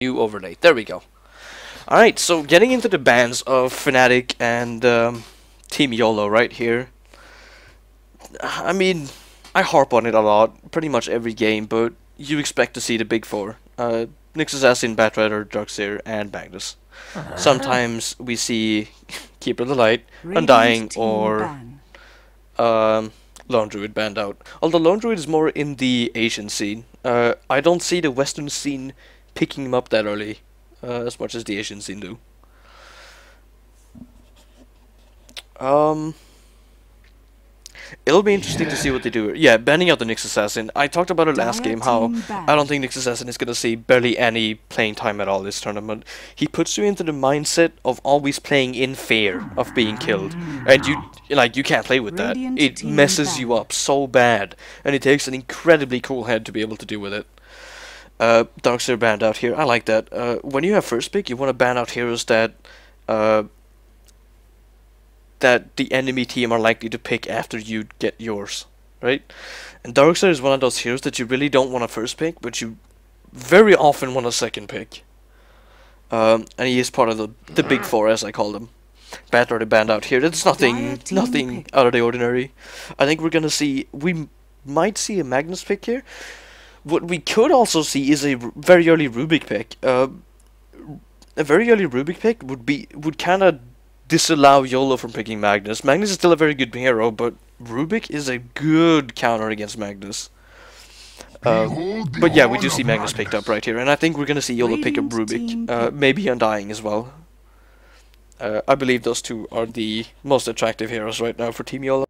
New overlay. There we go. Alright, so getting into the bans of Fnatic and Team YOLO right here. I mean, I harp on it a lot, pretty much every game, but you expect to see the big four. Nyx Assassin, Batrider, Darkseer, and Magnus. Sometimes we see Keeper of the Light, Undying, or Lone Druid banned out. Although Lone Druid is more in the Asian scene. I don't see the Western scene picking him up that early, as much as the Asian scene do. It'll be interesting to see what they do. Yeah, banning out the Nyx Assassin. I talked about it last game, how I don't think Nyx Assassin is going to see barely any playing time at all this tournament. He puts you into the mindset of always playing in fear of being killed. And you can't play with that. It messes you up so bad. And it takes an incredibly cool head to be able to deal with it. Darkseer banned out here. I like that. When you have first pick, you want to ban out heroes that the enemy team are likely to pick after you get yours, right? And Darkseer is one of those heroes that you really don't want to first pick, but you very often want a second pick. And he is part of the big four, as I call them. Batrider banned out here. That's nothing out of the ordinary. I think we might see a Magnus pick here. What we could also see is a very early Rubik pick. A very early Rubik pick would kind of disallow YOLO from picking Magnus. Magnus is still a very good hero, but Rubik is a good counter against Magnus. But yeah, we do see Magnus picked up right here, and I think we're going to see YOLO pick up Rubik. Maybe Undying as well. I believe those two are the most attractive heroes right now for Team YOLO.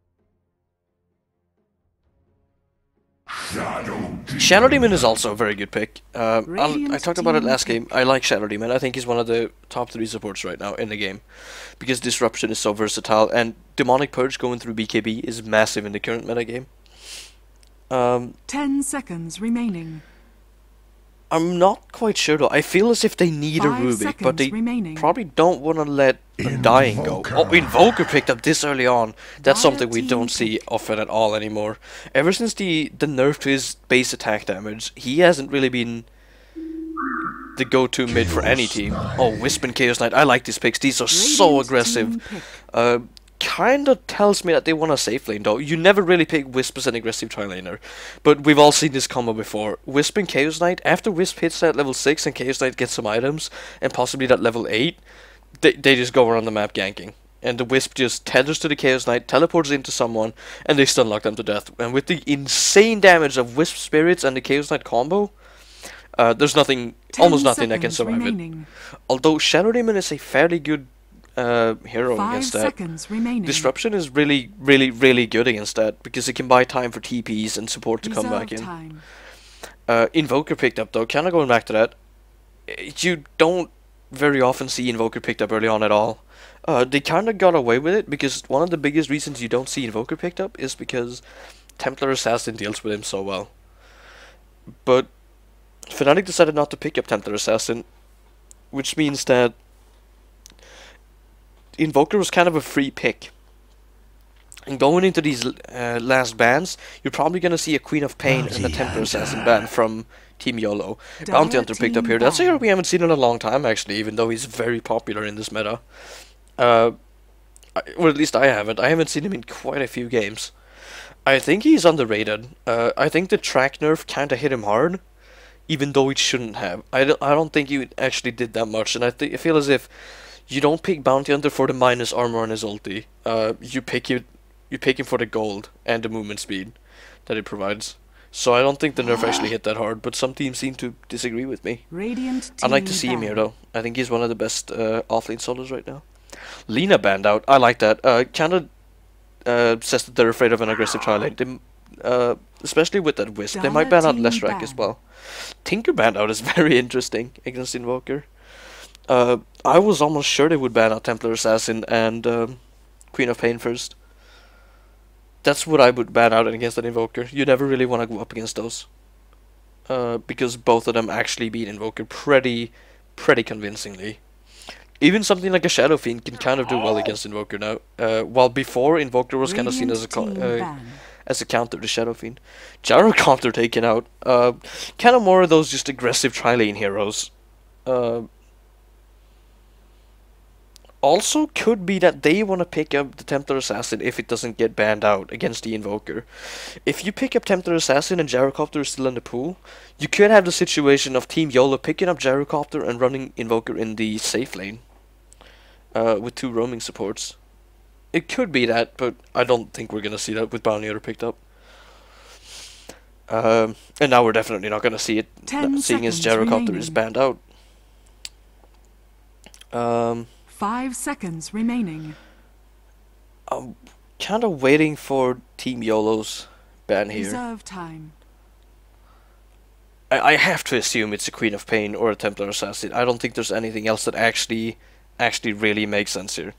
Shadow Demon is also a very good pick. I talked about it last game. I like Shadow Demon. I think he's one of the top 3 supports right now in the game. Because Disruption is so versatile, and Demonic Purge going through BKB is massive in the current metagame. 10 seconds remaining. I'm not quite sure though. I feel as if they need a Rubik, but they probably don't want to let Undying go. Oh, Invoker picked up this early on. That's something we don't see often at all anymore. Ever since the nerf to his base attack damage, he hasn't really been the go-to mid for any team. Oh, Wisp and Chaos Knight. I like these picks. These are so aggressive. Kinda tells me that they want a safe lane though. You never really pick Wisp as an aggressive tri-laner, but we've all seen this combo before. Wisp and Chaos Knight, after Wisp hits that level 6 and Chaos Knight gets some items, and possibly that level 8, they just go around the map ganking. And the Wisp just tethers to the Chaos Knight, teleports into someone, and they stun lock them to death. And with the insane damage of Wisp Spirits and the Chaos Knight combo, there's almost nothing that can survive it. Although Shadow Demon is a fairly good hero against that. Disruption is really good against that, because it can buy time for TPs and support to come back in. Invoker picked up though, kinda going back to that, you don't very often see Invoker picked up early on at all. They kinda got away with it, because one of the biggest reasons you don't see Invoker picked up is because Templar Assassin deals with him so well. But Fnatic decided not to pick up Templar Assassin, which means that Invoker was kind of a free pick. And going into these last bans, you're probably going to see a Queen of Pain and a Templar Assassin ban from Team YOLO. Bounty Hunter picked up here. That's a hero we haven't seen in a long time actually, even though he's very popular in this meta. Well, at least I haven't. I haven't seen him in quite a few games. I think he's underrated. I think the track nerf kind of hit him hard, even though it shouldn't have. I don't think he actually did that much, and I feel as if you don't pick Bounty Hunter for the minus armor on his ulti. You pick him for the gold and the movement speed that it provides. So I don't think the nerf actually hit that hard, but some teams seem to disagree with me. I'd like to see him here though. I think he's one of the best offlane solos right now. Lina banned out. I like that. Kinda says that they're afraid of an aggressive tri-lane. Especially with that Wisp. They might ban out Leshrac as well. Tinker banned out is very interesting against Invoker. I was almost sure they would ban out Templar Assassin and Queen of Pain first. That's what I would ban out against an Invoker. You never really want to go up against those. Because both of them actually beat Invoker pretty convincingly. Even something like a Shadow Fiend can kind of do well against Invoker now. While before, Invoker was kind of seen as a counter to Shadow Fiend. Gyrocopter taken out. Kind of more of those just aggressive tri-lane heroes. Also, could be that they want to pick up the Templar Assassin if it doesn't get banned out against the Invoker. If you pick up Templar Assassin and Gyrocopter is still in the pool, you could have the situation of Team YOLO picking up Gyrocopter and running Invoker in the safe lane. With 2 roaming supports. It could be that, but I don't think we're going to see that with Bounty Hunter picked up. And now we're definitely not going to see it, seeing as Gyrocopter is banned out. 5 seconds remaining. I'm kind of waiting for Team YOLO's ban here. Reserve time. I have to assume it's a Queen of Pain or a Templar Assassin. I don't think there's anything else that actually really makes sense here.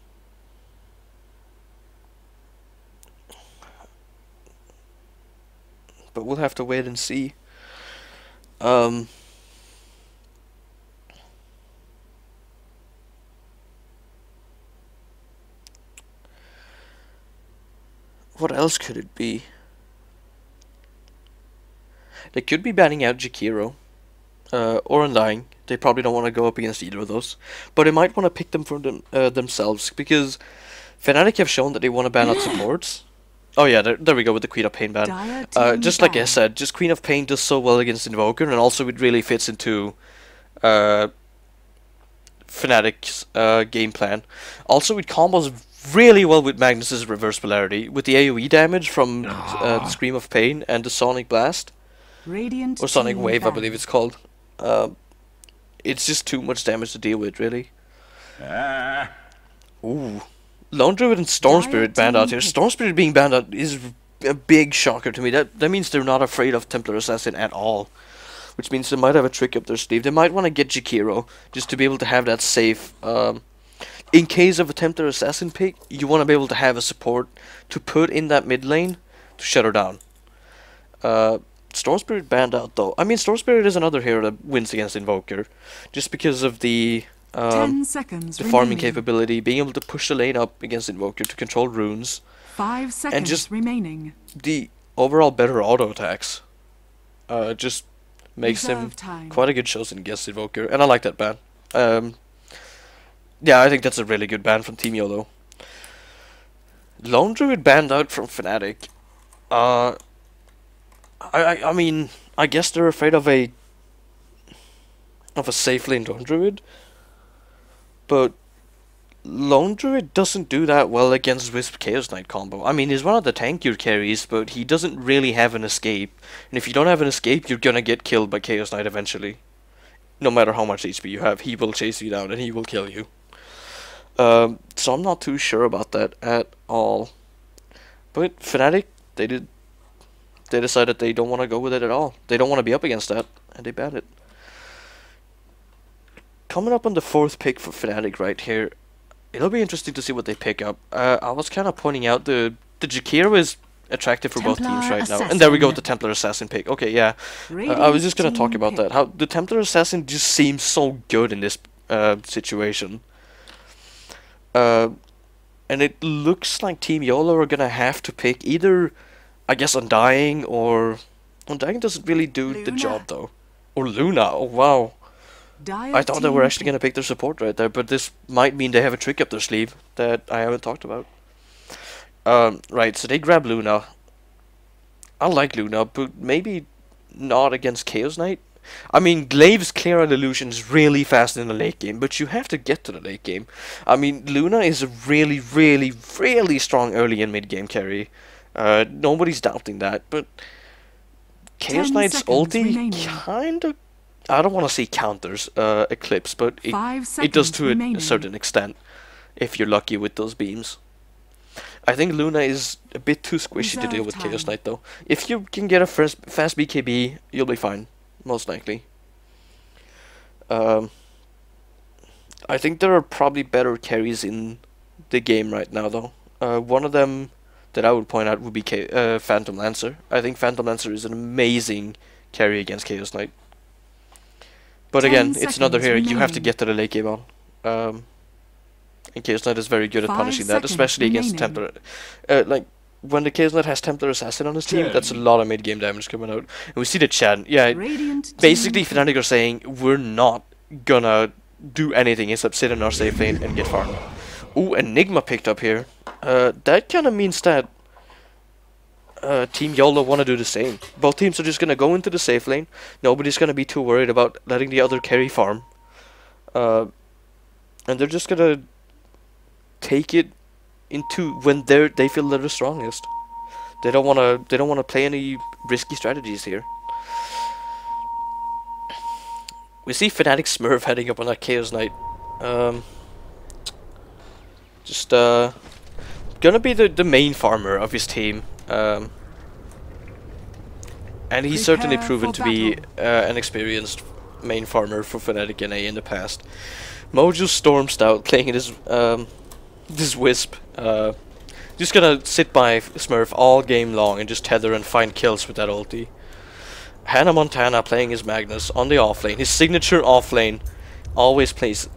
But we'll have to wait and see. What else could it be? They could be banning out Jakiro. Or Undying. They probably don't want to go up against either of those. But they might want to pick them for themselves. Because Fnatic have shown that they want to ban out supports. Oh yeah, there we go with the Queen of Pain ban. Just like I said, just Queen of Pain does so well against Invoker. And also it really fits into Fnatic's game plan. Also it combos really well with Magnus's reverse polarity. With the AoE damage from the Scream of Pain and the Sonic Blast. Radiant or Sonic Wave, I believe it's called. It's just too much damage to deal with, really. Ooh. Lone Druid and Storm Spirit banned out here. Storm Spirit being banned out is a big shocker to me. That means they're not afraid of Templar Assassin at all. Which means they might have a trick up their sleeve. They might want to get Jakiro, just to be able to have that safe. In case of a Templar Assassin pick, you want to be able to have a support to put in that mid lane to shut her down. Storm Spirit banned out though. I mean, Storm Spirit is another hero that wins against Invoker, just because of the 10 seconds farming remaining. Capability, being able to push the lane up against Invoker to control runes. 5 seconds and just remaining. The overall better auto attacks. Just makes him quite a good chosen against Invoker, and I like that ban. Yeah, I think that's a really good ban from Team YOLO. Lone Druid banned out from Fnatic. I mean, I guess they're afraid of a safe lane Lone Druid, but Lone Druid doesn't do that well against Wisp Chaos Knight combo. I mean, he's one of the tankier carries, but he doesn't really have an escape, and if you don't have an escape, you're gonna get killed by Chaos Knight eventually. No matter how much HP you have, he will chase you down and he will kill you. So I'm not too sure about that at all. But Fnatic, they decided they don't want to go with it at all. They don't want to be up against that, and they banned it. Coming up on the 4th pick for Fnatic right here, it'll be interesting to see what they pick up. I was kind of pointing out the Jakiro is attractive for both teams right now. And there we go with the Templar Assassin pick. Okay, yeah. I was just going to talk about that. How the Templar Assassin just seems so good in this situation. And it looks like Team YOLO are going to have to pick either, I guess, Undying, or... Undying doesn't really do the job, though. Or Luna, oh wow. I thought they were actually going to pick their support right there, but this might mean they have a trick up their sleeve that I haven't talked about. Right, so they grab Luna. I like Luna, but maybe not against Chaos Knight. I mean, Glaive's clear on illusions really fast in the late game, but you have to get to the late game. I mean, Luna is a really, really, really strong early and mid game carry. Nobody's doubting that, but Chaos Knight's ulti kind of, I don't want to say counters Eclipse, but it does to a certain extent if you're lucky with those beams. I think Luna is a bit too squishy to deal with Chaos Knight though. If you can get a fast BKB, you'll be fine, most likely. I think there are probably better carries in the game right now though. One of them that I would point out would be Phantom Lancer. I think Phantom Lancer is an amazing carry against Chaos Knight. But again, it's another hero you have to get to the late game on. And Chaos Knight is very good at punishing that, especially against Templar. Like, when the Chaos Knight has Templar Assassin on his team, that's a lot of mid-game damage coming out. And we see the chat. Yeah, basically Fnatic are saying, we're not gonna do anything except sit in our safe lane and get farmed. Ooh, Enigma picked up here. That kind of means that Team YOLO want to do the same. Both teams are just gonna go into the safe lane. Nobody's gonna be too worried about letting the other carry farm. And they're just gonna take it into when they feel they're the strongest. They don't wanna play any risky strategies here. We see Fnatic Smurf heading up on that Chaos Knight. Just gonna be the main farmer of his team. And he's certainly proven to be an experienced main farmer for Fnatic.NA in the past. Mojo storms out playing this Wisp. Just gonna sit by Smurf all game long and just tether and find kills with that ulti. Hannah Montana playing his Magnus on the offlane. His signature offlane always plays.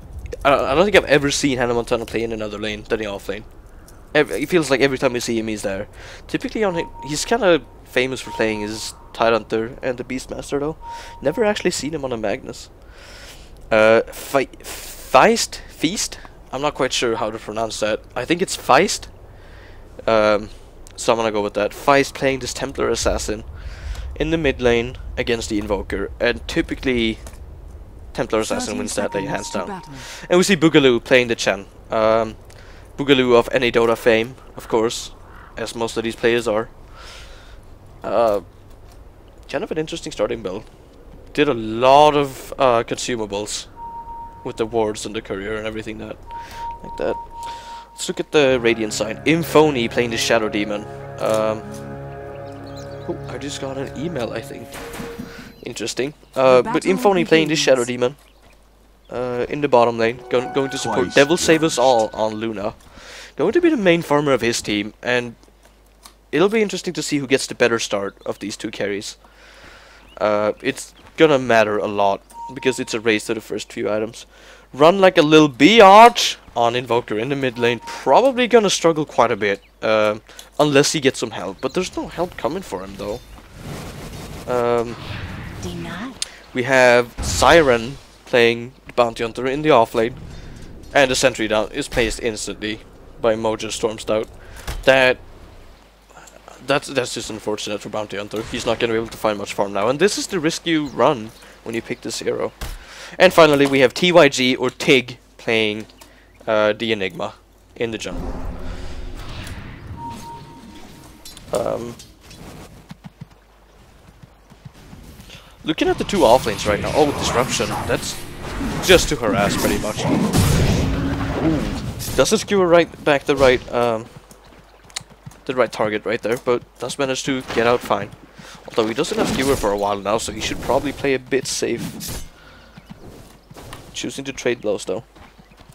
I don't think I've ever seen Hannah Montana play in another lane than the offlane. It feels like every time we see him, he's there. Typically, he's kind of famous for playing his Tidehunter and the Beastmaster, though. Never actually seen him on a Magnus. Feast? I'm not quite sure how to pronounce that. I think it's Feist. So I'm gonna go with that. Feist playing this Templar Assassin in the mid lane against the Invoker, and typically Templar Assassin wins that lane hands down. And we see Boogaloo playing the Chen. Boogaloo of any Dota fame, of course, as most of these players are. Kind of an interesting starting build. Did a lot of consumables with the wards and the courier and everything like that. Let's look at the Radiant side. Infony playing the Shadow Demon. Oh, I just got an email, I think. Interesting. But Infony playing the Shadow Demon. In the bottom lane. Going to support Devil Save Us All on Luna. Going to be the main farmer of his team. And it'll be interesting to see who gets the better start of these two carries. It's gonna matter a lot, because it's a race to the first few items. Run like a little biatch on Invoker in the mid lane. Probably gonna struggle quite a bit, unless he gets some help. But there's no help coming for him, though. We have Siren playing Bounty Hunter in the offlane, and the Sentry down is placed instantly by Mojo Stormstout. That's just unfortunate for Bounty Hunter. He's not going to be able to find much farm now. And this is the risk you run when you pick this hero. And finally, we have TYG or Tig playing the Enigma in the jungle. Looking at the two offlanes right now. Oh, with Disruption. That's just to harass pretty much. Ooh. Doesn't skewer back the right target right there, but does manage to get out fine. Although he doesn't have skewer for a while now, so he should probably play a bit safe. Choosing to trade blows though.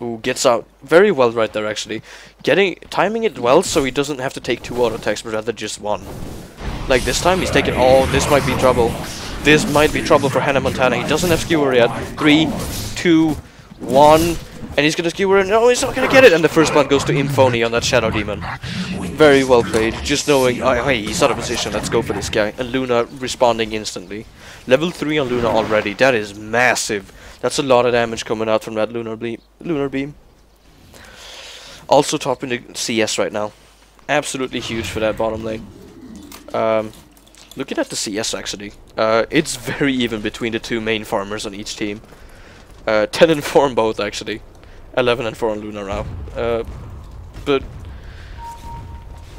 Ooh, gets out very well right there actually. Timing it well so he doesn't have to take 2 auto attacks but rather just 1. Like this time he's taking this might be trouble. This might be trouble for Hannah Montana. He doesn't have skewer yet. 3, 2, 1. And he's gonna skewer it. No, he's not gonna get it. And the first blood goes to Infony on that Shadow Demon. Very well played. Just knowing, oh, hey, he's out of position. Let's go for this guy. And Luna responding instantly. Level 3 on Luna already. That is massive. That's a lot of damage coming out from that Lunar Beam. Also topping the CS right now. Absolutely huge for that bottom lane. Looking at the CS actually, it's very even between the two main farmers on each team. 10 and 4 on both actually. 11 and 4 on Luna now. But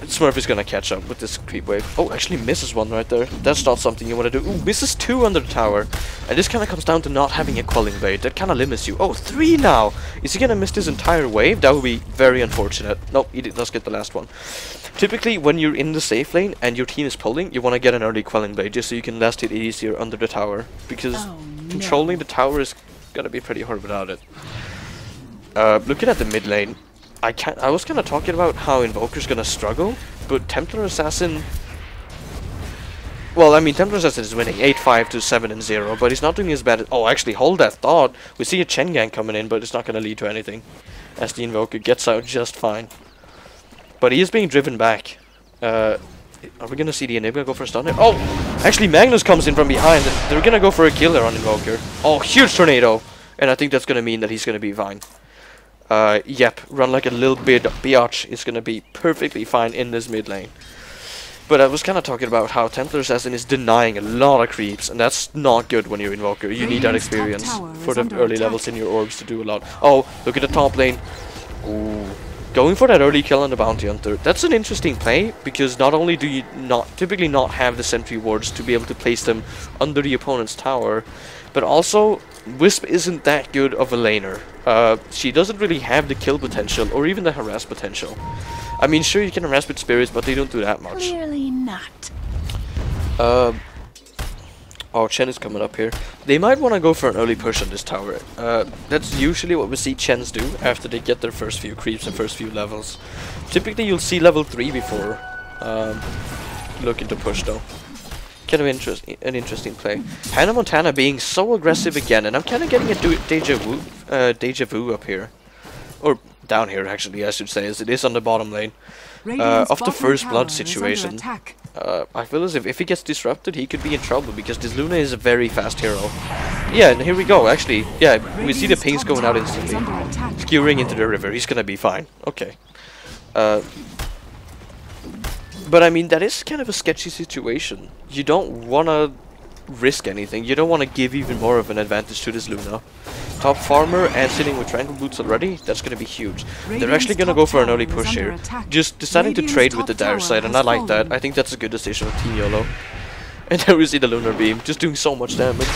Smurf is gonna catch up with this creep wave. Oh, actually misses one right there. That's not something you want to do. Ooh, misses 2 under the tower. And this kind of comes down to not having a Quelling Blade. That kind of limits you. Oh, 3 now! Is he gonna miss this entire wave? That would be very unfortunate. Nope, he does get the last one. Typically, when you're in the safe lane and your team is pulling, you want to get an early Quelling Blade just so you can last hit easier under the tower. Because controlling the tower is gonna be pretty hard without it. Looking at the mid lane, I was kind of talking about how Invoker's gonna struggle, but Templar Assassin... Well, I mean, Templar Assassin is winning 8-5 to 7-0, but he's not doing as bad as... Oh, actually, hold that thought. We see a Chen gang coming in, but it's not gonna lead to anything, as the Invoker gets out just fine. But he is being driven back. Are we gonna see the Enigma go for a stun here? Oh! Actually, Magnus comes in from behind, and they're gonna go for a killer on Invoker. Oh, huge tornado! And I think that's gonna mean that he's gonna be fine. Yep, run like a little bit biatch is gonna be perfectly fine in this mid lane. But I was kind of talking about how Templar Assassin is denying a lot of creeps, and that's not good when you're Invoker. You need that experience for the early levels in your orbs to do a lot. Oh, look at the top lane. Ooh. Going for that early kill on the Bounty Hunter. That's an interesting play, because not only do you typically not have the sentry wards to be able to place them under the opponent's tower, but also Wisp isn't that good of a laner. She doesn't really have the kill potential or even the harass potential. I mean, sure, you can harass with spirits, but they don't do that much. Clearly not. Oh, Chen is coming up here. They might want to go for an early push on this tower. That's usually what we see Chens do after they get their first few creeps and first few levels. Typically, you'll see level 3 before looking to push, though. Kind of an interesting play. Hannah Montana being so aggressive again, and I'm kind of getting a deja vu up here. Or down here, actually, I should say, as it is on the bottom lane. Of the first blood situation. I feel as if he gets disrupted, he could be in trouble, because this Luna is a very fast hero. Yeah, and here we go, actually. Yeah, we see the pings going out instantly. Skewering into the river, he's gonna be fine. Okay. But I mean, that is kind of a sketchy situation. You don't wanna risk anything. You don't want to give even more of an advantage to this Luna. Top farmer and sitting with Tranquil Boots already, that's going to be huge. They're actually going to go for an early push here. Just deciding to trade with the dire side, and I like that. I think that's a good decision of Team YOLO. And then we see the Lunar Beam, just doing so much damage.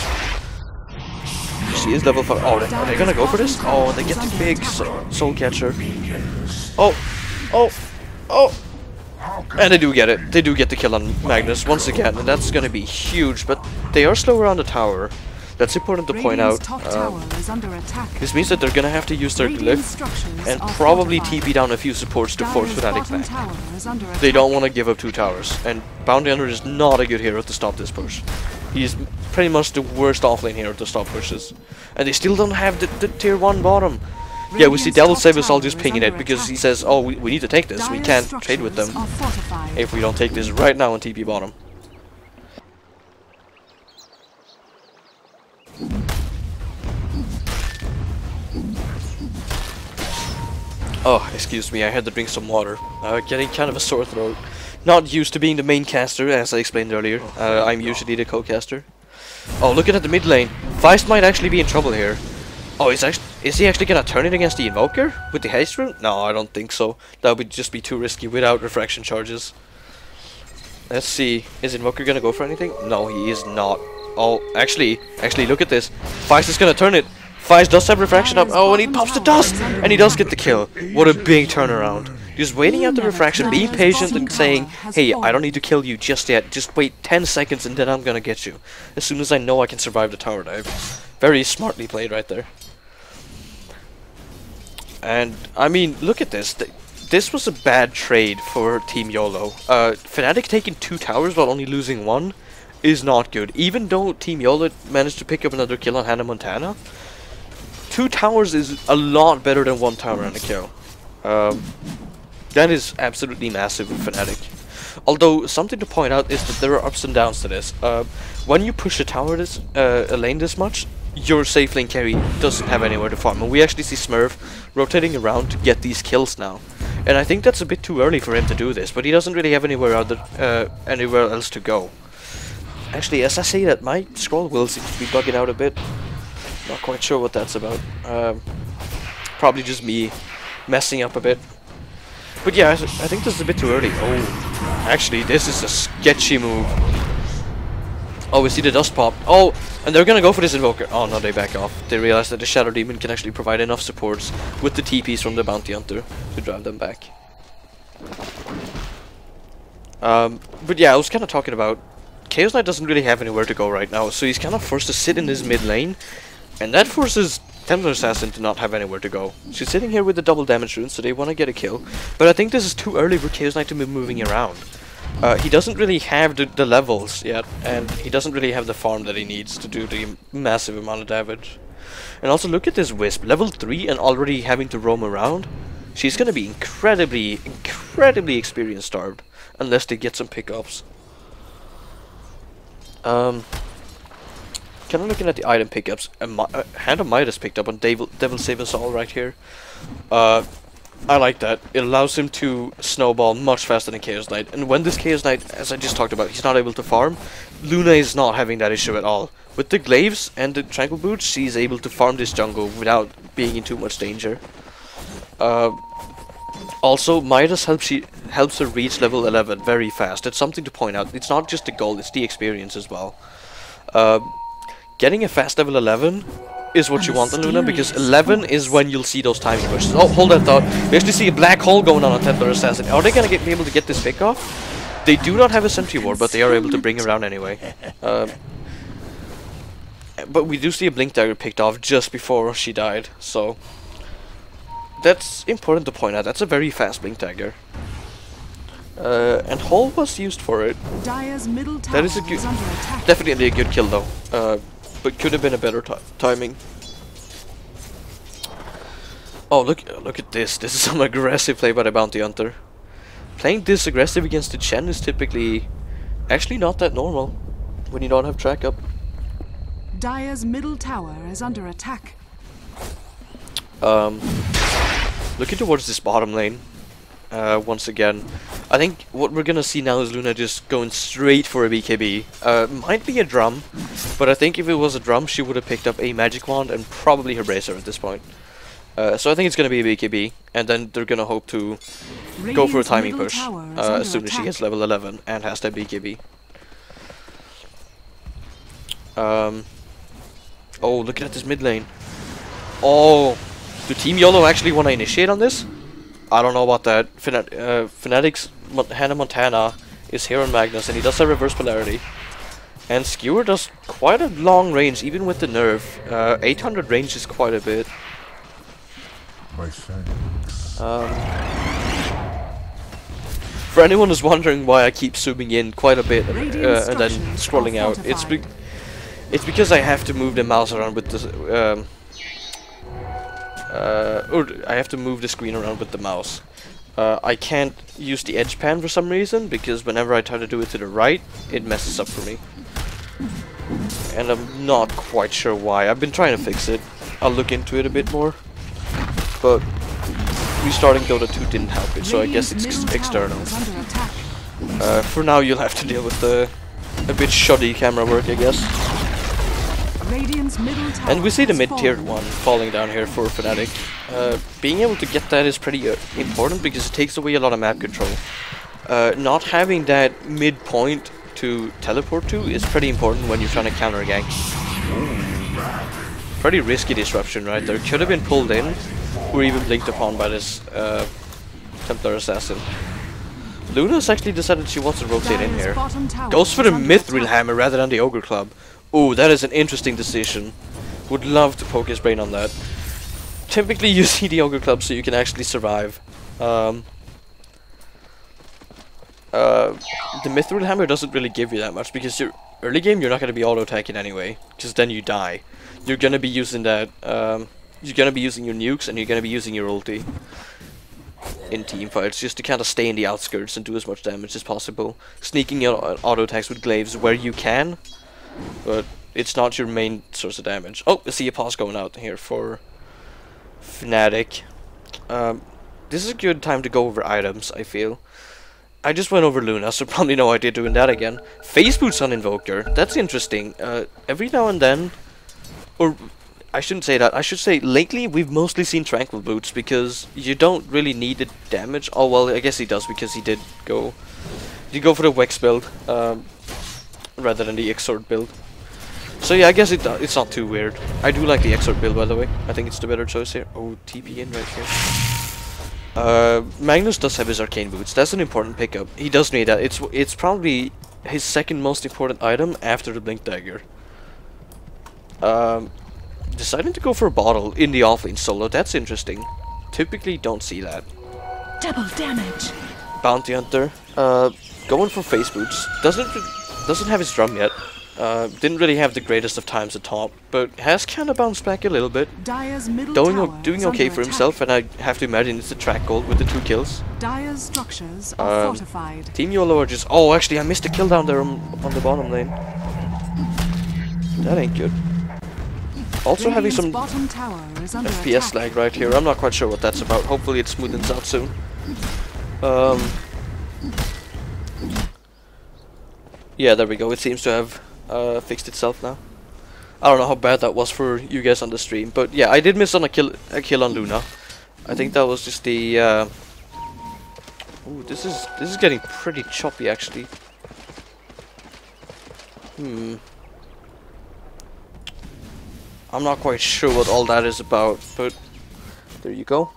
She is level 5. Oh, are they going to go for this? Oh, they get the big Soul Catcher. Oh, oh, oh. And they do get it. They do get the kill on Magnus once again, and that's going to be huge. But they are slower on the tower. That's important to point out. This means that they're going to have to use their glyph and probably TP down a few supports to force Fnatic back. They don't want to give up 2 towers, and Bounty Hunter is not a good hero to stop this push. He's pretty much the worst offlane hero to stop pushes. And they still don't have the tier 1 bottom. Yeah, we see Devil Saber's all just pinging it because he says, oh, we need to take this. We can't trade with them if we don't take this right now on TP bottom. Oh, excuse me, I had to drink some water. Getting kind of a sore throat. Not used to being the main caster, as I explained earlier. I'm usually the co-caster. Oh, looking at the mid lane. Feist might actually be in trouble here. Oh, is he actually gonna turn it against the Invoker? With the haste rune? No, I don't think so. That would just be too risky without refraction charges. Let's see. Is Invoker gonna go for anything? No, he is not. Oh, actually, look at this. Feist is gonna turn it. Feist does have refraction up. Oh, and he pops the dust! And he does get the kill. What a big turnaround. Just waiting out the refraction, being patient and saying, hey, I don't need to kill you just yet. Just wait 10 seconds and then I'm gonna get you. As soon as I know I can survive the tower dive. Very smartly played right there. And, I mean, look at this. This was a bad trade for Team YOLO. Fnatic taking 2 towers while only losing 1 is not good. Even though Team YOLO managed to pick up another kill on Hannah Montana, 2 towers is a lot better than 1 tower and a kill. That is absolutely massive for Fnatic. Although, something to point out is that there are ups and downs to this. When you push a tower a lane this much, your safe lane carry doesn't have anywhere to farm. And we actually see Smurf rotating around to get these kills now. And I think that's a bit too early for him to do this, but he doesn't really have anywhere else to go. Actually, as I say that, my scroll wheel seems to be bugging out a bit. Not quite sure what that's about. Probably just me messing up a bit. But yeah, I think this is a bit too early. Oh, actually, this is a sketchy move. Oh, we see the dust pop. Oh, and they're gonna go for this Invoker. Oh no, they back off. They realize that the Shadow Demon can actually provide enough supports with the TPs from the Bounty Hunter to drive them back. But yeah, I was kind of talking about Chaos Knight doesn't really have anywhere to go right now, so he's kind of forced to sit in his mid lane, and that forces Templar Assassin to not have anywhere to go. She's sitting here with the double damage rune, so they want to get a kill, but I think this is too early for Chaos Knight to be moving around. He doesn't really have the levels yet, and he doesn't really have the farm that he needs to do the massive amount of damage. And also look at this Wisp, level 3 and already having to roam around. She's gonna be incredibly experience starved, unless they get some pickups. kind of looking at the item pickups, Hand of Midas picked up on Devil Save Us All right here. I like that. It allows him to snowball much faster than Chaos Knight. And when this Chaos Knight, as I just talked about, he's not able to farm, Luna is not having that issue at all. With the glaives and the tranquil boots, she's able to farm this jungle without being in too much danger. Also, Midas helps her reach level 11 very fast. That's something to point out. It's not just the gold, it's the experience as well. Getting a fast level 11 is what you want on Luna, because 11 is when you'll see those timing pushes. Oh, hold that thought. We actually see a black hole going on Templar Assassin. Are they gonna be able to get this pick off? They do not have a sentry ward, but they are able to bring around anyway. But we do see a blink dagger picked off just before she died, so that's important to point out. That's a very fast blink dagger. And Hole was used for it. That is a good, definitely a good kill though. But could have been a better timing. Oh, look at this. This is some aggressive play by the Bounty Hunter. Playing this aggressive against the Chen is typically actually not that normal when you don't have track up. Dire's middle tower is under attack. Looking towards this bottom lane. Once again, I think what we're gonna see now is Luna just going straight for a BKB. Might be a drum, but I think if it was a drum, she would have picked up a magic wand and probably her bracer at this point. So I think it's gonna be a BKB, and then they're gonna hope to go for a timing push as soon as she hits level 11 and has that BKB. Oh, looking at this mid lane. Oh, do Team YOLO actually want to initiate on this? I don't know about that. Fnatic's Hannah Montana is here on Magnus, and he does have reverse polarity. And Skewer does quite a long range, even with the nerf. 800 range is quite a bit. For anyone who's wondering why I keep zooming in quite a bit and then scrolling out, it's because I have to move the mouse around with the or I have to move the screen around with the mouse. I can't use the edge pan for some reason, because whenever I try to do it to the right, it messes up for me. And I'm not quite sure why. I've been trying to fix it. I'll look into it a bit more. But restarting Dota 2 didn't help it, so I guess it's external. For now you'll have to deal with a bit shoddy camera work, I guess. And we see the mid-tier one falling down here for Fnatic. Being able to get that is pretty important, because it takes away a lot of map control. Not having that mid-point to teleport to is pretty important when you're trying to counter gank. Pretty risky disruption right there. Could have been pulled in, or even blinked upon by this Templar Assassin. Luna's actually decided she wants to rotate in here. Goes for the Mithril Hammer rather than the Ogre Club. Ooh, that is an interesting decision. Would love to poke his brain on that. Typically you see the Ogre Club so you can actually survive. The Mithril Hammer doesn't really give you that much, because your early game you're not going to be auto-attacking anyway, because then you die. You're going to be using that, you're going to be using your nukes, and you're going to be using your ulti in teamfights, just to kind of stay in the outskirts and do as much damage as possible. Sneaking out auto-attacks with glaives where you can, but it's not your main source of damage. Oh, I see a pause going out here for Fnatic. This is a good time to go over items, I feel. I just went over Luna, so probably no idea doing that again. Phase boots on Invoker, that's interesting. Every now and then, or I shouldn't say that, I should say lately we've mostly seen Tranquil boots, because you don't really need the damage. Oh well, I guess he does, because he did go for the Wex build rather than the Exort build. So yeah, I guess it's not too weird. I do like the Exort build, by the way. I think it's the better choice here. Oh, TP in right here. Magnus does have his Arcane boots. That's an important pickup. He does need that. It's probably his second most important item after the Blink Dagger. Deciding to go for a bottle in the offlane solo, that's interesting. Typically don't see that. Double damage. Bounty Hunter, going for face boots. Doesn't have his drum yet. Didn't really have the greatest of times at top, but has kind of bounced back a little bit. Doing okay for himself, and I have to imagine it's the track gold with the 2 kills. Dire's structures are fortified. Team YOLO are just... Oh, actually, I missed a kill down there on the bottom lane. That ain't good. Also having some bottom tower is under FPS lag right here. I'm not quite sure what that's about. Hopefully it smoothens out soon. Yeah, there we go. It seems to have fixed itself now. I don't know how bad that was for you guys on the stream, but yeah, I did miss on a kill on Luna. I think that was just the ooh, this is getting pretty choppy actually. I'm not quite sure what all that is about, but there you go.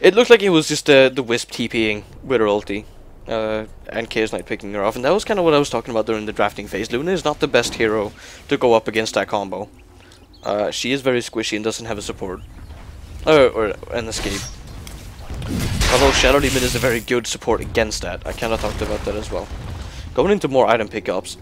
It looked like it was just the Wisp TPing with her ulti, and Chaos Knight picking her off, and that was kind of what I was talking about during the drafting phase. Luna is not the best hero to go up against that combo. She is very squishy and doesn't have a support, or an escape. Although Shadow Demon is a very good support against that. I kind of talked about that as well. Going into more item pickups,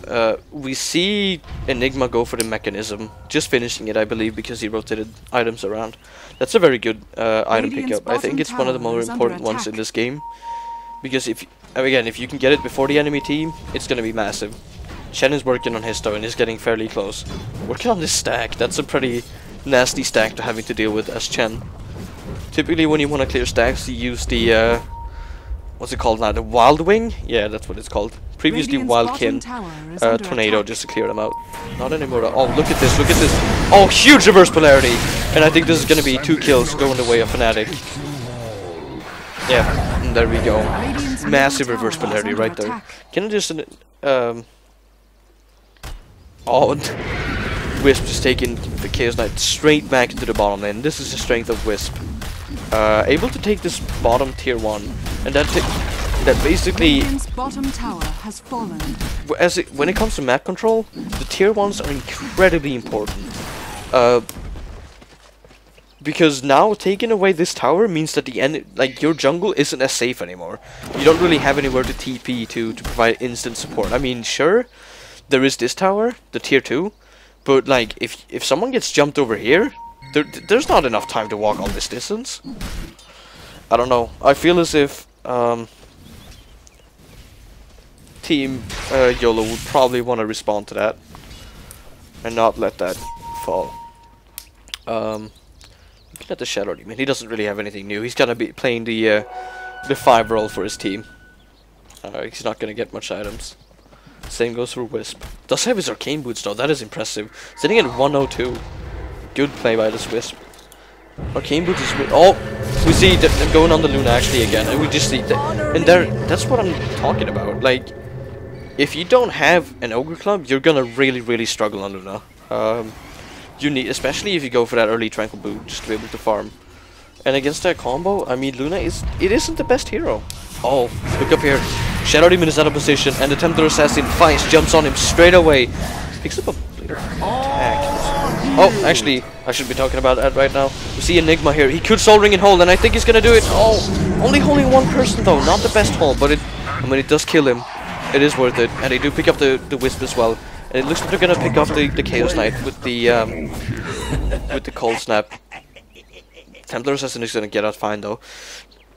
we see Enigma go for the mechanism, just finishing it I believe because he rotated items around. That's a very good item pickup. I think it's one of the more important ones in this game, because if you can get it before the enemy team, it's gonna be massive. Shen is working on his though and is getting fairly close. Working on this stack, that's a pretty nasty stack to having to deal with as Chen. Typically when you want to clear stacks you use the what's it called now? The Wild Wing? Yeah, that's what it's called. Previously Wildkin Tornado just to clear them out. Not anymore. Oh, look at this, look at this. Oh, huge reverse polarity! And I think this is going to be 2 kills going the way of Fnatic. Yeah, and there we go. Massive reverse polarity right there. Can I just... oh, and Wisp just taking the Chaos Knight straight back into the bottom lane. This is the strength of Wisp. Able to take this bottom tier 1, and that basically bottom tower has fallen. When it comes to map control, the tier 1s are incredibly important. Because now taking away this tower means that your jungle isn't as safe anymore. You don't really have anywhere to TP to provide instant support. I mean, sure, there is this tower, the tier 2, but like if someone gets jumped over here, there's not enough time to walk all this distance. I don't know. I feel as if Team YOLO would probably want to respond to that and not let that fall. Looking at the Shadow Demon, he doesn't really have anything new. He's gonna be playing the 5 role for his team. He's not gonna get much items. Same goes for Wisp. Does have his arcane boots though. That is impressive. Sitting at 102. Good play by this Wisp. Arcane boots is we see them going on the Luna actually again, and we just see that, and that's what I'm talking about. Like, if you don't have an Ogre Club, you're gonna really struggle on Luna. You need, especially if you go for that early Tranquil boot, just to be able to farm. And against that combo, I mean, Luna isn't the best hero. Oh, look up here. Shadow Demon is out of position, and the Templar Assassin finds, jumps on him straight away. Picks up a blade of attack. Oh, actually, I should be talking about that right now. We see Enigma here. He could Soul Ring and hold, and I think he's gonna do it. Oh, only holding one person though. Not the best hold, but when it does kill him, it is worth it. And they do pick up the Wisp as well. And it looks like they're gonna pick off the Chaos Knight with the Cold Snap. Templar Assassin is gonna get out fine though.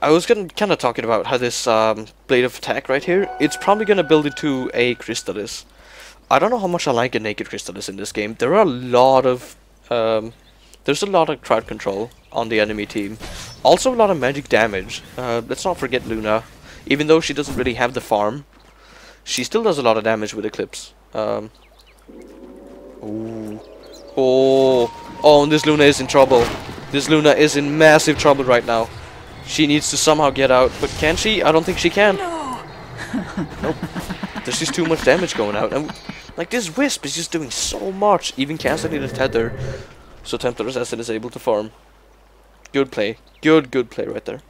I was kind of talking about how this Blade of Attack right here, it's probably gonna build into a Crystallis. I don't know how much I like a naked Crystallis in this game. There are a lot of there's a lot of crowd control on the enemy team. Also a lot of magic damage. Let's not forget Luna. Even though she doesn't really have the farm, she still does a lot of damage with Eclipse. Ooh. Oh, and this Luna is in trouble. This Luna is in massive trouble right now. She needs to somehow get out, but can she? I don't think she can. No. Nope. There's just too much damage going out, and like this Wisp is just doing so much, even canceling the tether. So Templar Assassin is able to farm. Good play. Good play right there.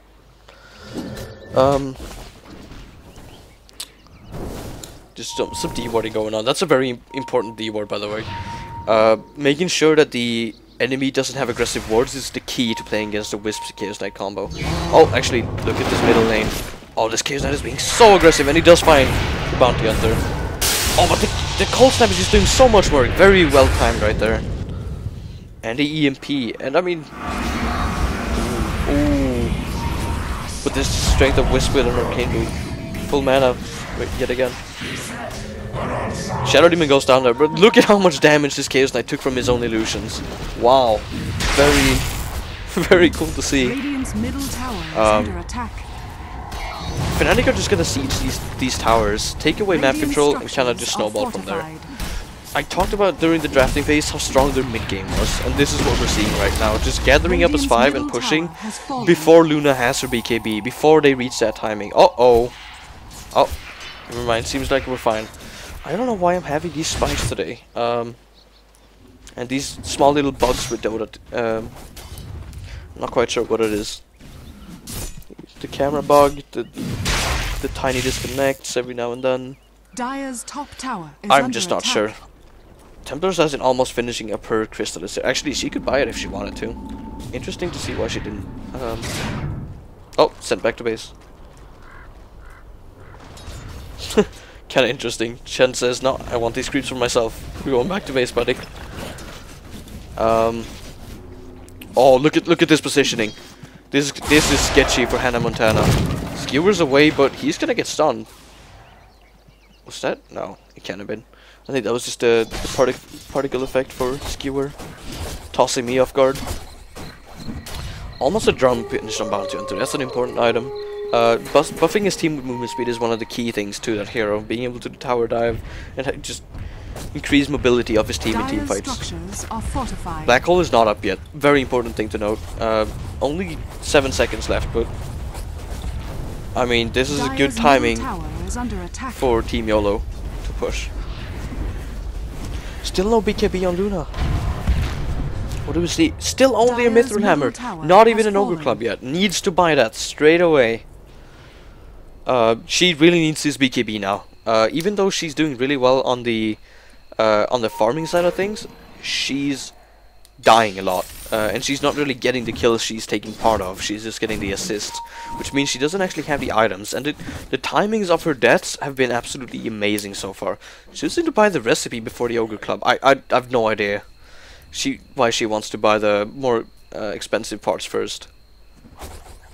Just some D-warding going on. That's a very important D-ward, by the way. Making sure that the enemy doesn't have aggressive wards is the key to playing against the Wisp Chaos Knight combo. Oh, actually, look at this middle lane. Oh, this Chaos Knight is being so aggressive, and he does find the Bounty Hunter. Oh, but the Cold Snap is just doing so much work. Very well timed right there. And the EMP, and I mean... Ooh. With this strength of Wisp with an Arcane Boot. Full mana, yet again. Shadow Demon goes down there, but look at how much damage this Chaos Knight took from his own illusions. Wow. Very, very cool to see. Radiant's middle tower is under attack. Fnatic are just gonna siege these towers, take away map control, and kinda just snowball from there. I talked about during the drafting phase how strong their mid game was, and this is what we're seeing right now. Just gathering up as 5 and pushing before Luna has her BKB, before they reach that timing. Oh, never mind, seems like we're fine. I don't know why I'm having these spikes today. And these small little bugs with Dota. Not quite sure what it is. The camera bug, the tiny disconnects every now and then. Dire's top tower is I'm under just not attack. sure. Templar Assassin almost finishing up her Crystallis. Actually, she could buy it if she wanted to. Interesting to see why she didn't. Oh, sent back to base. Kinda interesting. Shen says, no, I want these creeps for myself. We're going back to base, buddy. Oh, look at this positioning. This is sketchy for Hannah Montana. Skewer's away, but he's gonna get stunned. Was that? No, it can't have been. I think that was just the particle effect for Skewer. Tossing me off guard. Almost a drum finish on Bounty Hunter. That's an important item. Buffing his team with movement speed is one of the key things to that hero. Being able to tower dive and just increase mobility of his team in team fights. Structures are fortified. Black hole is not up yet. Very important thing to note. Only 7 seconds left, but I mean, this is a good timing for Team YOLO to push. Still no BKB on Luna. What do we see? Still only a Mithril Hammer. Not even an Ogre Club yet. Needs to buy that straight away. She really needs this BKB now. Even though she's doing really well on the farming side of things, she's dying a lot. And she's not really getting the kills she's taking part of. She's just getting the assists, which means she doesn't actually have the items. And the timings of her deaths have been absolutely amazing so far. She just need to buy the recipe before the Ogre Club. I've no idea why she wants to buy the more expensive parts first.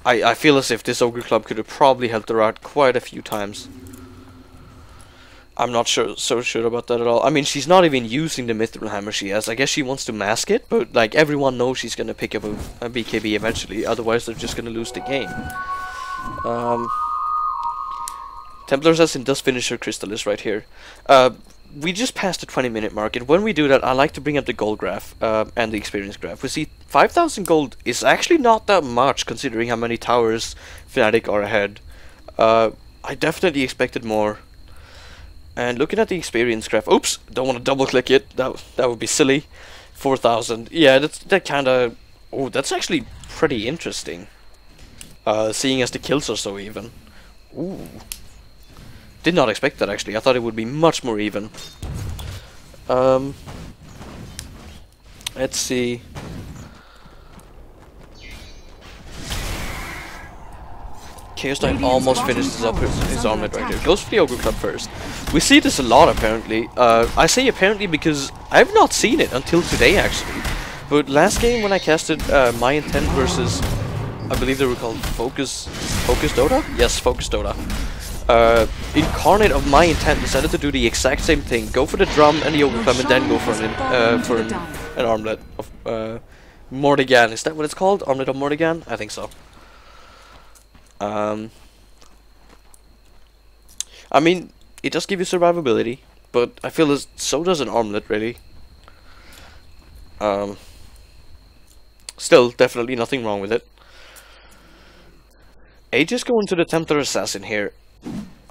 I feel as if this Ogre Club could have probably helped her out quite a few times. I'm not so sure about that at all. I mean, she's not even using the Mithril Hammer she has. I guess she wants to mask it, but like everyone knows she's gonna pick up a BKB eventually. Otherwise, they're just gonna lose the game. Templar Assassin does finish her Crystallis right here. We just passed the 20-minute mark, and when we do that, I like to bring up the gold graph and the experience graph. We see 5,000 gold is actually not that much considering how many towers Fnatic are ahead. I definitely expected more. And looking at the experience graph, oops, don't want to double click it. That would be silly. 4,000. Yeah, that kind of. Oh, that's actually pretty interesting. Seeing as the kills are so even. Ooh. Did not expect that actually. I thought it would be much more even. Let's see. Chaos Knight almost finishes up his armlet right here. Goes for the Ogre Club first. We see this a lot apparently. I say apparently because I've not seen it until today actually. But last game when I casted My Intent versus, I believe they were called Focus Dota? Yes, Focus Dota. Incarnate of My Intent decided to do the exact same thing. Go for the drum and the Ogre Club and then go for an armlet of Mordigan. Is that what it's called? Armlet of Mordigan? I think so. I mean, it does give you survivability, but I feel as so does an armlet really. Still, definitely nothing wrong with it. Aegis going to the Templar Assassin here.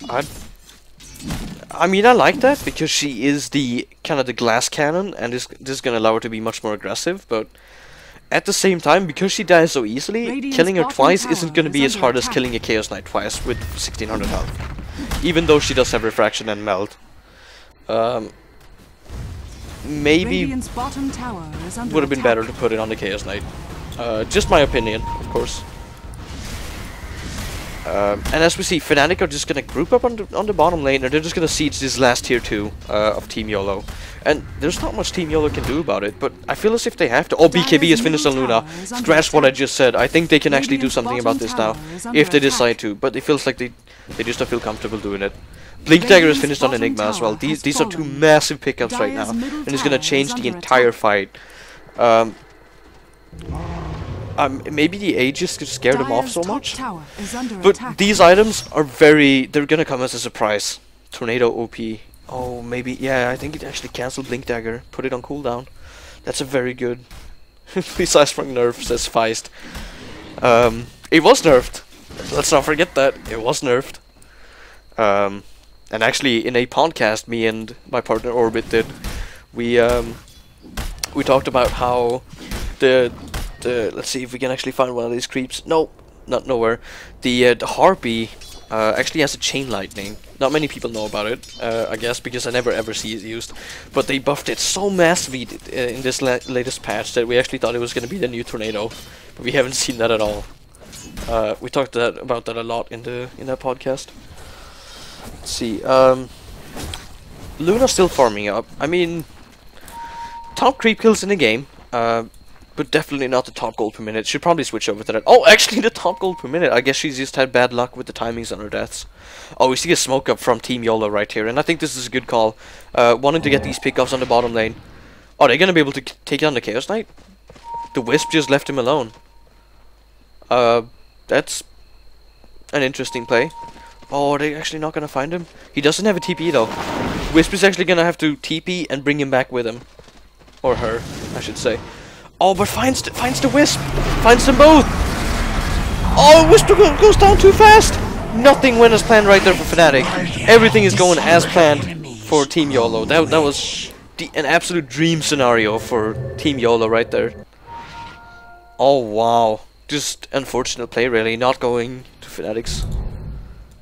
I mean, I like that because she is the kind of the glass cannon, and this is gonna allow her to be much more aggressive. But at the same time, because she dies so easily, killing her twice isn't gonna be as hard as killing a Chaos Knight twice with 1600 health. Even though she does have refraction and melt. Maybe would have been better to put it on the Chaos Knight. Just my opinion, of course. And as we see, Fnatic are just gonna group up on the bottom lane, and they're just gonna siege this last tier 2 of Team YOLO. And there's not much Team YOLO can do about it, but I feel as if they have to. Oh, BKB is finished on Luna. Scratch what I just said. I think they can actually do something about this now, if they decide to, but it feels like they just don't feel comfortable doing it. Blink Dagger is finished on Enigma as well. These are two massive pickups right now, and it's gonna change the entire fight. Maybe the Aegis scared him off so much, but these items are they're gonna come as a surprise. Tornado OP. Oh, maybe, yeah, I think it actually cancelled Blink Dagger, put it on cooldown. That's a very good. Please, I sprung nerf, says Feist. It was nerfed. Let's not forget that it was nerfed. And actually, in a podcast, me and my partner Orbit did, we talked about how the let's see if we can actually find one of these creeps. No, not nowhere. The Harpy actually has a chain lightning. Not many people know about it, I guess, because I never ever see it used. But they buffed it so massively in this latest patch that we actually thought it was going to be the new Tornado, but we haven't seen that at all. We talked about that a lot in that podcast. Let's see. Luna's still farming up. I mean, top creep kills in the game, but definitely not the top gold per minute. Should probably switch over to that. Oh, actually the top gold per minute. I guess she's just had bad luck with the timings on her deaths. Oh, we see a smoke up from Team YOLO right here, and I think this is a good call. Wanting to get these pickups on the bottom lane. Are they gonna be able to take down the Chaos Knight? The Wisp just left him alone. That's an interesting play. Oh, are they actually not gonna find him? He doesn't have a TP though. Wisp is actually gonna have to TP and bring him back with him. Or her, I should say. Oh, but finds the Wisp! Finds them both! Oh, Wisp goes down too fast! Nothing went as planned right there for Fnatic. Everything is going as planned for Team YOLO. That was an absolute dream scenario for Team YOLO right there. Oh, wow. Just unfortunate play, really. Not going to Fnatic's.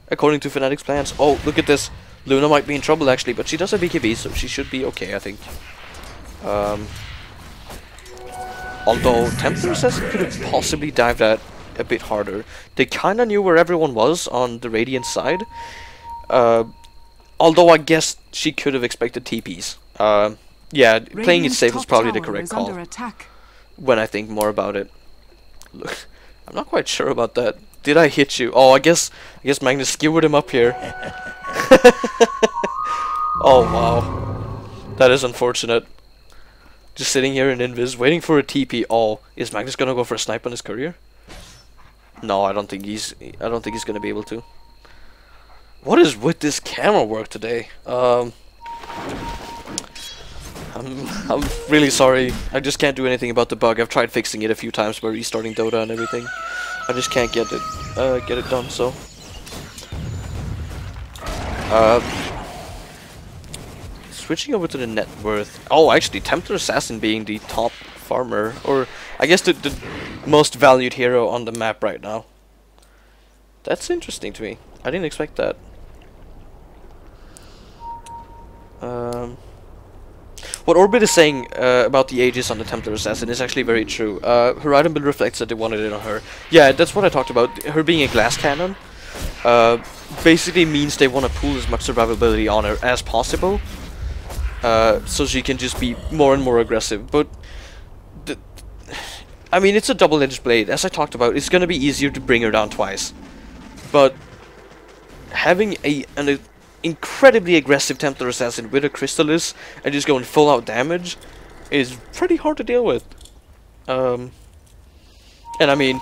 According to Fnatic's plans. Oh, look at this. Luna might be in trouble, actually, but she does have BKB, so she should be okay, I think. Although Templar says it could have possibly dived that a bit harder. They kinda knew where everyone was on the Radiant side. Although I guess she could have expected TPs. Yeah, playing it safe was probably the correct call. When I think more about it. Look, I'm not quite sure about that. Did I hit you? Oh, I guess Magnus skewered him up here. Oh wow, that is unfortunate. Just sitting here in Invis, waiting for a TP. Oh, is Magnus gonna go for a snipe on his courier? No, I don't think he's gonna be able to. What is with this camera work today? I'm really sorry. I just can't do anything about the bug. I've tried fixing it a few times by restarting Dota and everything. I just can't get it done. So. Switching over to the net worth. Oh, actually, Templar Assassin being the top farmer, or I guess the most valued hero on the map right now. That's interesting to me. I didn't expect that. What Orbit is saying about the Aegis on the Templar Assassin is actually very true. Her item build reflects that they wanted it on her. Yeah, that's what I talked about. Her being a glass cannon basically means they want to pool as much survivability on her as possible. So she can just be more and more aggressive. But I mean, it's a double-edged blade. As I talked about, it's gonna be easier to bring her down twice. But having an incredibly aggressive Templar Assassin with a Crystallis and just going full-out damage is pretty hard to deal with. And I mean,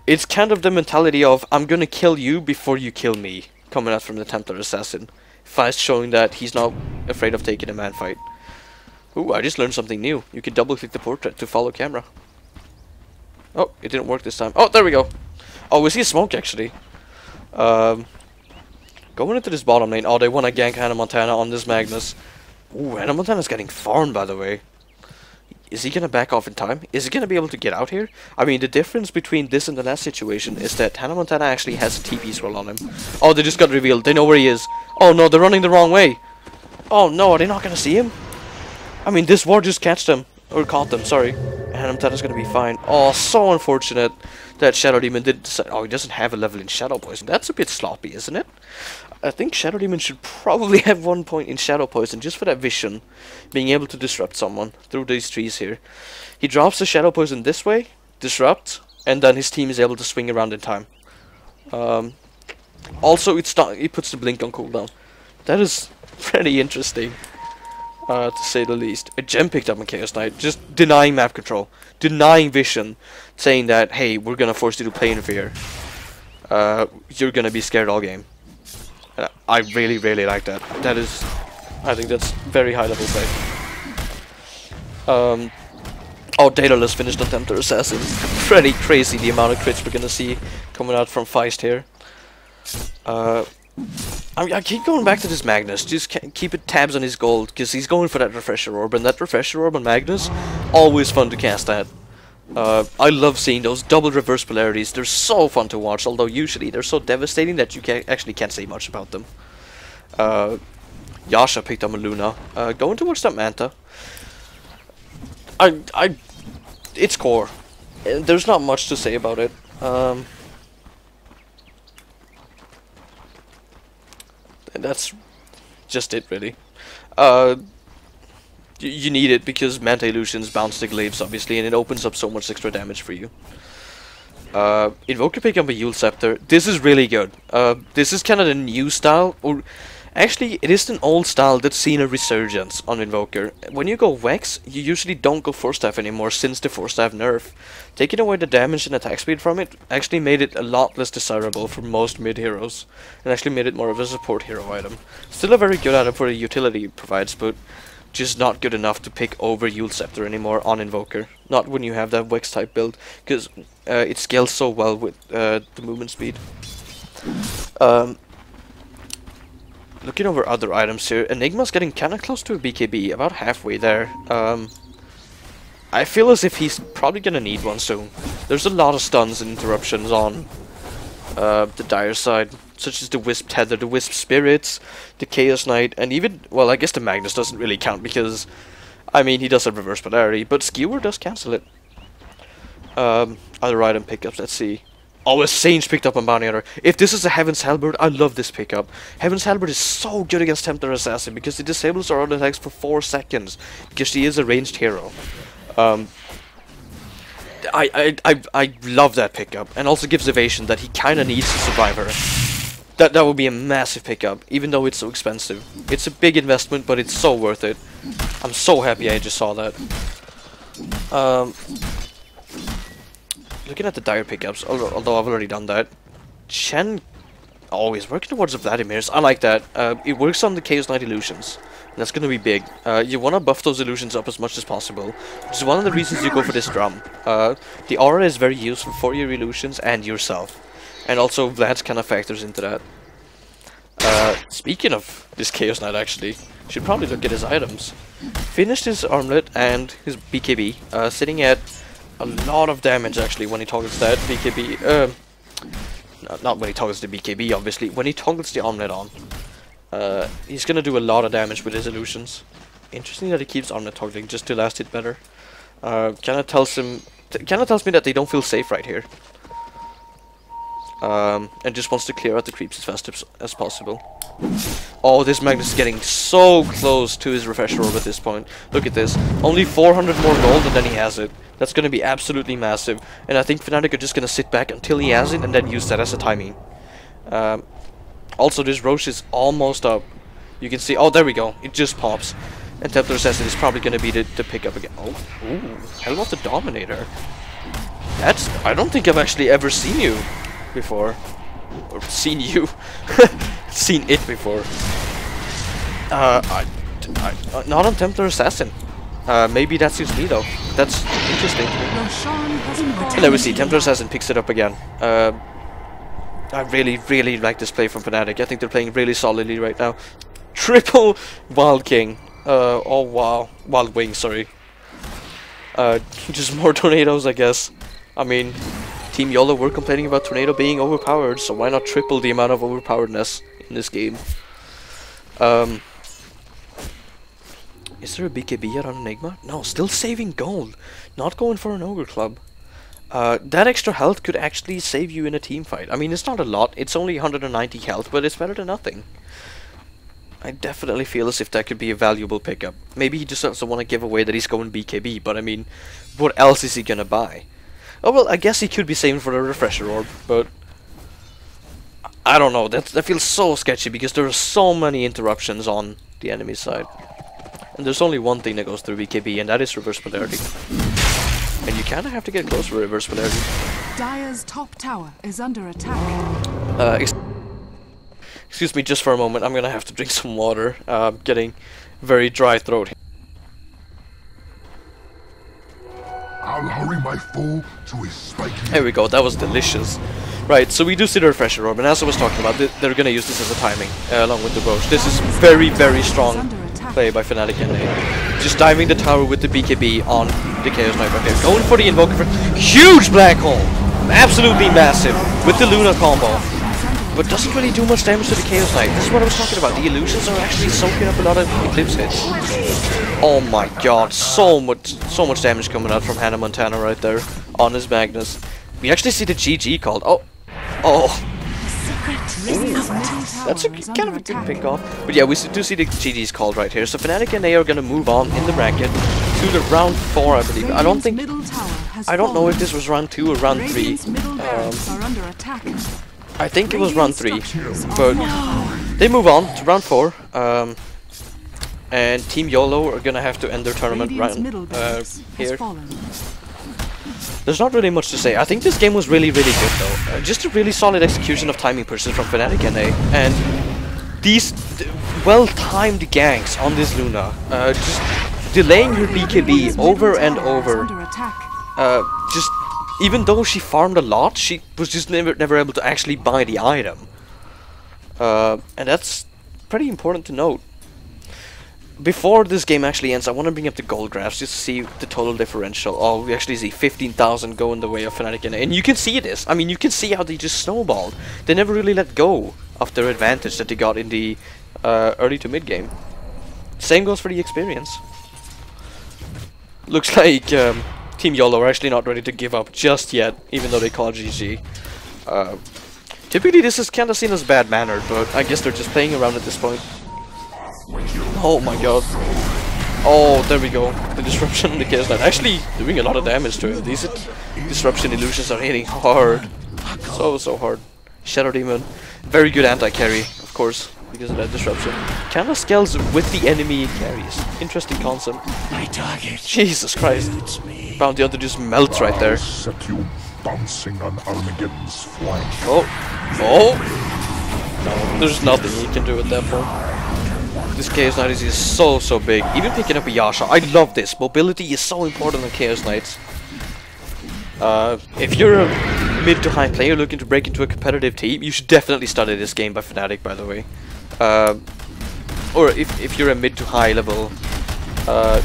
it's kind of the mentality of I'm gonna kill you before you kill me, coming out from the Templar Assassin. Feist showing that he's not afraid of taking a man fight. Ooh, I just learned something new. You can double click the portrait to follow camera. Oh, it didn't work this time. Oh, there we go. Oh, we see a smoke actually. Going into this bottom lane. Oh, they want to gank Hannah Montana on this Magnus. Ooh, Hannah Montana's getting farmed, by the way. Is he gonna back off in time? Is he gonna be able to get out here? I mean, the difference between this and the last situation is that Hannah Montana actually has a TP scroll on him. Oh, they just got revealed. They know where he is. Oh no, they're running the wrong way. Oh no, are they not gonna see him? I mean, this ward just catched them. Or caught them, sorry. Hannah Montana's gonna be fine. Oh, so unfortunate that Shadow Demon did decide. Oh, he doesn't have a level in Shadow Poison. That's a bit sloppy, isn't it? I think Shadow Demon should probably have 1 point in Shadow Poison just for that vision, being able to disrupt someone through these trees here. He drops the Shadow Poison this way, disrupt, and then his team is able to swing around in time. Also, it puts the blink on cooldown. That is pretty interesting, to say the least. A gem picked up on Chaos Knight, just denying map control, denying vision, saying that, hey, we're gonna force you to play in fear. You're gonna be scared all game. I really, really like that. I think that's very high level play. Oh, Daedalus finished on Tempter Assassin. Pretty crazy the amount of crits we're gonna see coming out from Feist here. I keep going back to this Magnus. Just keep it tabs on his gold, because he's going for that Refresher Orb, and that Refresher Orb on Magnus, always fun to cast that. I love seeing those double reverse polarities. They're so fun to watch, although usually they're so devastating that you actually can't say much about them. Yasha picked up a Luna. Going towards that Manta. It's core. There's not much to say about it. That's just it, really. You need it because Manta Illusions bounce the glaives, obviously, and it opens up so much extra damage for you. Invoker pick up a Yule Scepter. This is really good. This is kind of the new style, or actually, it is an old style that's seen a resurgence on Invoker. When you go Vex, you usually don't go Force Staff anymore since the Force Staff nerf. Taking away the damage and attack speed from it actually made it a lot less desirable for most mid heroes, and actually made it more of a support hero item. Still a very good item for the utility it provides, but just not good enough to pick over Yule Scepter anymore on Invoker. Not when you have that Vex type build, because it scales so well with the movement speed. Looking over other items here, Enigma's getting kinda close to a BKB, about halfway there. I feel as if he's probably gonna need one soon. There's a lot of stuns and interruptions on the dire side, such as the Wisp Tether, the Wisp Spirits, the Chaos Knight, and even, well, I guess the Magnus doesn't really count because, I mean, he does have reverse polarity, but Skewer does cancel it. Other item pickups, let's see. Oh, a Sage picked up on Bounty Hunter. If this is a Heaven's Halberd, I love this pickup. Heaven's Halberd is so good against Tempter Assassin because it disables our auto attacks for 4 seconds because she is a ranged hero. I love that pickup, and also gives evasion that he kinda needs to survive her. That would be a massive pickup, even though it's so expensive. It's a big investment, but it's so worth it. I'm so happy I just saw that. Looking at the dire pickups, although I've already done that. Shen always working towards the Vladimir's. I like that. It works on the Chaos Knight illusions. And that's gonna be big. You wanna buff those illusions up as much as possible, which is one of the reasons you go for this drum. The aura is very useful for your illusions and yourself. And also Vlad's kinda factors into that. Speaking of this Chaos Knight, actually, should probably look at his items. Finished his armlet and his BKB, sitting at a lot of damage actually when he toggles that BKB. Not when he toggles the BKB, obviously. When he toggles the armlet on, he's gonna do a lot of damage with his illusions. Interesting that he keeps armlet toggling just to last hit better. Kinda tells me that they don't feel safe right here. And just wants to clear out the creeps as fast as possible. Oh, this Magnus is getting so close to his Refresher Orb at this point. Look at this. Only 400 more gold and then he has it. That's going to be absolutely massive. And I think Fnatic are just going to sit back until he has it and then use that as a timing. Also, this Roche is almost up. You can see... Oh, there we go. It just pops. And Tempter Assassin is probably going to be the pickup again. Oh, ooh. Hell of the Dominator. That's... I don't think I've actually ever seen you before. Or seen you. Seen it before. Not on Tempter Assassin. Maybe that suits me though. That's interesting. And there we see, Tempter Assassin picks it up again. I really, really like this play from Fnatic. I think they're playing really solidly right now. Triple Wild King. Oh wow. Wild Wing, sorry. Just more tornadoes, I guess. I mean, Team YOLO were complaining about Tornado being overpowered, so why not triple the amount of overpoweredness in this game? Is there a BKB yet on Enigma? No, still saving gold. Not going for an Ogre Club. That extra health could actually save you in a team fight. I mean, it's not a lot. It's only 190 health, but it's better than nothing. I definitely feel as if that could be a valuable pickup. Maybe he just doesn't want to give away that he's going BKB, but I mean, what else is he gonna buy? Oh well, I guess he could be saving for the Refresher Orb, but I don't know, that feels so sketchy because there are so many interruptions on the enemy side. And there's only one thing that goes through BKB, and that is reverse polarity. And you kind of have to get close to reverse polarity. Dire's top tower is under attack. Excuse me just for a moment, I'm gonna have to drink some water. Getting very dry throat. I'll hurry my foe to his spiky. There we go, that was delicious. Right, so we do see the refresher orb, and as I was talking about, they're gonna use this as a timing, along with the Roche. This is very, very strong play by Fnatic.NA. Just diving the tower with the BKB on the Chaos Knight right here. Going for the Invoker for huge black hole! Absolutely massive, with the Luna combo. But doesn't really do much damage to the Chaos Knight. This is what I was talking about. The illusions are actually soaking up a lot of Eclipse hits. Oh my god, so much damage coming out from Hannah Montana right there on his Magnus. We actually see the GG called. Oh. That's kind of a good pick off. But yeah, we do see the GG's called right here. So Fnatic.NA are gonna move on in the bracket to the round 4, I believe. I don't know if this was round 2 or round 3. I think it was round 3, but they move on to round 4. And Team YOLO are gonna have to end their tournament round here. There's not really much to say. I think this game was really, really good though. Just a really solid execution of timing pushes from Fnatic.NA, and these well-timed ganks on this Luna, just delaying her BKB over and over. Just even though she farmed a lot, she was just never able to actually buy the item, and that's pretty important to note. Before this game actually ends, I want to bring up the gold graphs just to see the total differential. Oh, we actually see 15,000 go in the way of Fnatic.NA, and you can see this. I mean, you can see how they just snowballed. They never really let go of their advantage that they got in the early to mid game. Same goes for the experience. Looks like Team YOLO are actually not ready to give up just yet, even though they call GG. Typically this is kind of seen as bad mannered, but I guess they're just playing around at this point. Oh my god. Oh, there we go. The disruption on the Chaos Knight actually doing a lot of damage to him. These disruption illusions are hitting hard. So hard. Shadow Demon. Very good anti-carry, of course, because of that disruption. Kinda scales with the enemy carries. Interesting concept. My target. Jesus Christ. Bounty Hunter just melts right there. Set you bouncing on Armageddon's flank. Oh. No, there's nothing he can do at that point. This Chaos Knight is so big. Even picking up a Yasha, I love this. Mobility is so important on Chaos Knights. If you're a mid to high player looking to break into a competitive team, you should definitely study this game by Fnatic, by the way. Or if you're a mid to high level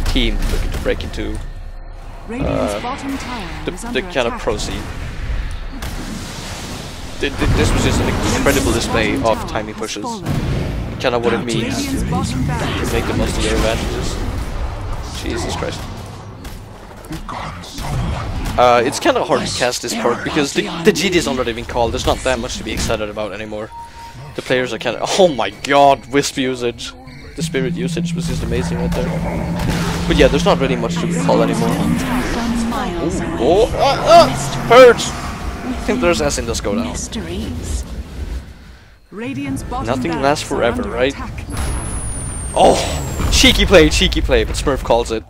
team looking to break into the kind of pro scene. This was just an incredible display of timing pushes. Kind of what it means to make the most of their advantages. Jesus Christ. It's kind of hard to cast this perk because the GD has already been called. There's not that much to be excited about anymore. The players are kind of... Oh my god, Wisp usage. The Spirit usage was just amazing right there. But yeah, there's not really much to call anymore. Purge! I think there's S in this go down. Nothing lasts forever, right? Oh! Cheeky play, but Smurf calls it.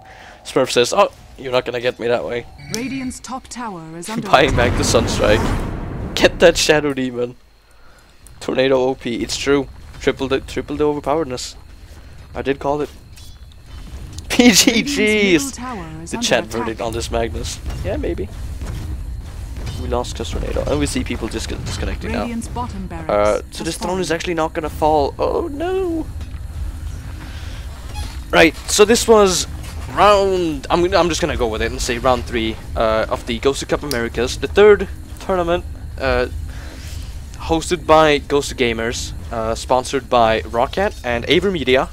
Smurf says, oh, you're not gonna get me that way. Radiant's top tower is under buying back the Sunstrike. Get that Shadow Demon. Tornado OP, it's true. Triple the overpoweredness. I did call it. PGG's! The chat verdict on this Magnus. Yeah, maybe. We lost because Tornado, and we see people just disconnecting now. So this throne is actually not gonna fall. Oh no! Right, so this was round... I'm just gonna go with it and say round 3 of the GosuCup Americas. The third tournament hosted by GosuGamers, sponsored by Rocket and Aver Media.